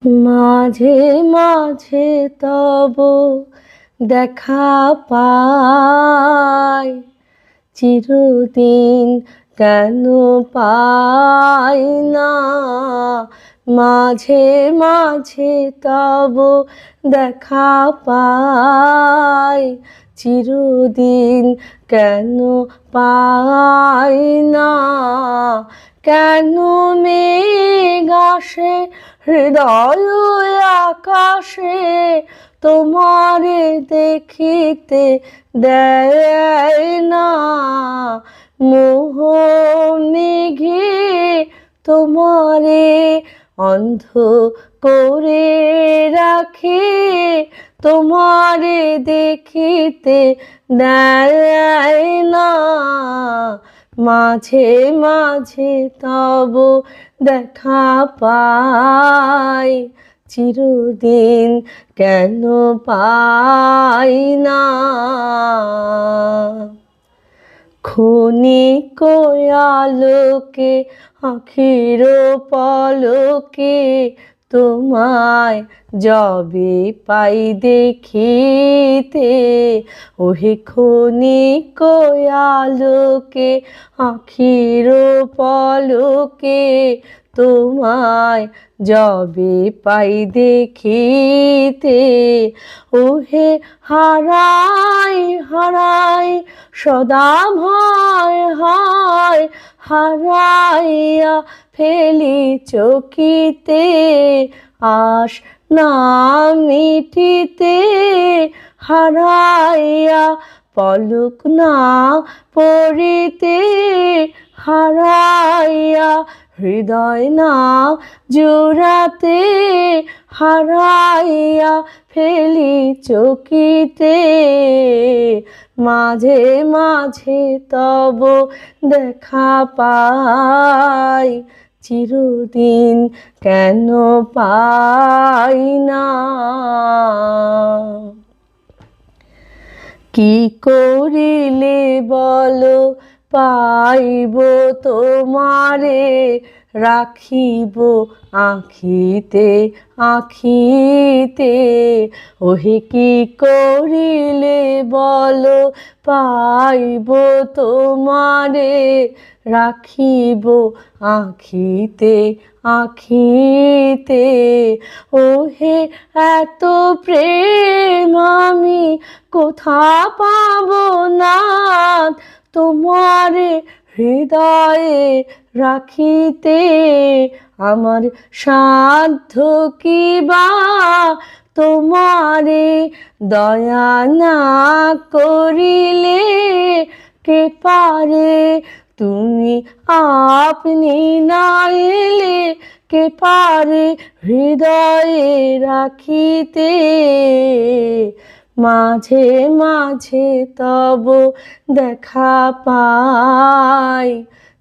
মাঝে মাঝে তব দেখা পাই, চিরদিন কেন পাই না। মাঝে মাঝে তব দেখা পাই, চিরদিন কেন পাই না। কেন মেঘ আসে হৃদয় আকাশে, তোমারে দেখিতে দেয় না। মোহ মেঘে তোমারে অন্ধ করে রাখে, তোমারে দেখিতে দেয় না। মাঝে মাঝে তব দেখা পাই, চিরদিন কেন পাই না। ক্ষণিক আলোকে আখির পলকে, তোমায় যবে পাই দেখিতে। ওহে ক্ষণিক আলোকে আখির পলকে, তোমায় যবে পাই দেখিতে। ওহে হারাই হারাই সদা ভয় হয়, হারাইয়া ফেলি চকিতে। আশ না মিটিতে হারাইয়া পলক না পড়িতে, হারাইয়া হৃদয় না জোড়াতে, হারাইয়া ফেলি চকিতে। মাঝে মাঝে তব দেখা পাই, চিরদিন কেন পাই না। কি করিলে বলো পাইব তোমারে, রাখিব আখিতে আখিতে। ওহে কি করিলে বলো পাইব তোমারে, রাখিব আখিতে আখিতে। ওহে এত প্রেম আমি কোথা পাব নাথ, তোমারে হৃদয়ে রাখিতে। আমার সাধ্য কি বা তোমারে দয়া না করিলে, কে পারে তুমি আপনি না এলে, কে পারে হৃদয়ে রাখিতে। মাঝে মাঝে তব দেখা পাই,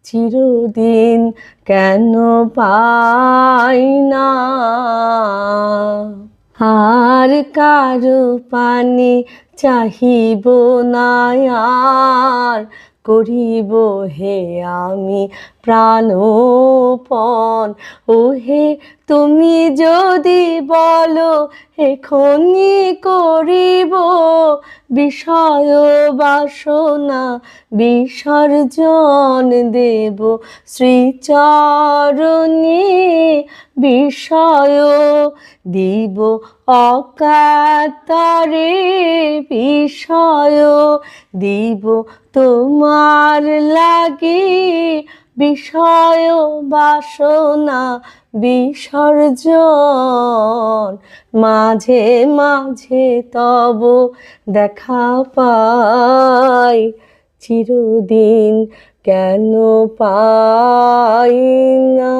চিরদিন কেন পাই না। আর কারো পানে চাহিব না আর, করিব হে আমি প্রাণপণ। ওহে তুমি যদি বলো এখনি করিব, বিষয় বাসনা বিসর্জন দেব শ্রীচরণে। বিষয় দিব অকাতরে, বিষয় দিব তোমার লাগি। বিষয় বাসনা বিসর্জন, মাঝে মাঝে তব দেখা পাই, চিরদিন কেন পাই না।